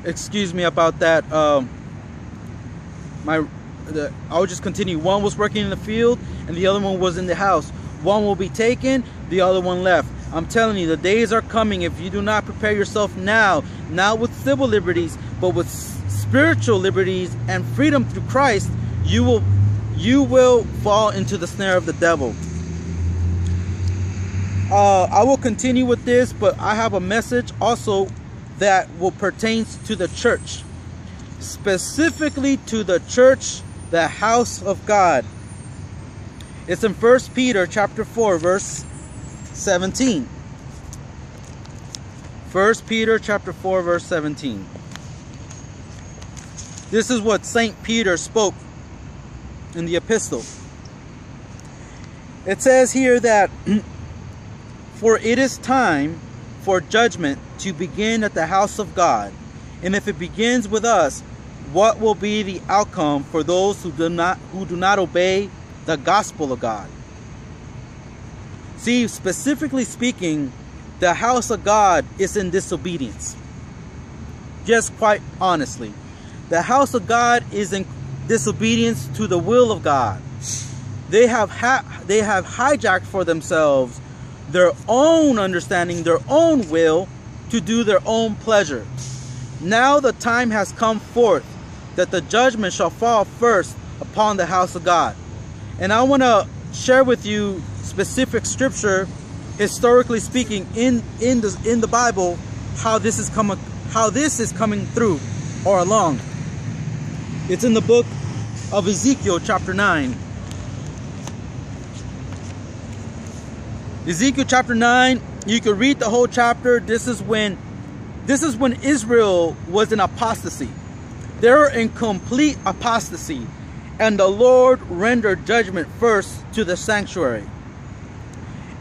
excuse me about that. I'll just continue. One was working in the field and the other one was in the house. One will be taken, the other one left. I'm telling you, the days are coming. If you do not prepare yourself now, not with civil liberties, but with spiritual liberties and freedom through Christ, you will fall into the snare of the devil. I will continue with this, but I have a message also that will pertain to the church, specifically to the church, the house of God. It's in 1 Peter chapter 4, verse 17. 1 Peter chapter 4, verse 17. This is what St. Peter spoke in the epistle. It says here that, for it is time for judgment to begin at the house of God. And if it begins with us, what will be the outcome for those who do not obey the gospel of God? See, specifically speaking, the house of God is in disobedience. Just quite honestly, the house of God is in disobedience to the will of God. They have hijacked for themselves their own understanding, their own will, to do their own pleasure. Now the time has come forth that the judgment shall fall first upon the house of God. And I want to share with you specific scripture, historically speaking, in the Bible, how this is coming through or along. It's in the book of Ezekiel chapter 9. Ezekiel chapter 9, you can read the whole chapter. This is when Israel was in apostasy. They were in complete apostasy. And the Lord rendered judgment first to the sanctuary.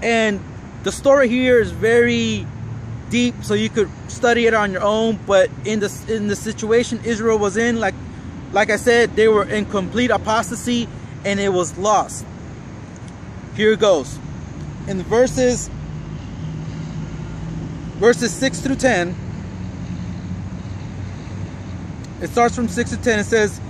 And the story here is very deep, so you could study it on your own. But in the situation Israel was in, like I said, they were in complete apostasy and it was lost. Here it goes. In verses 6 through 10, it starts from 6 to 10. It says,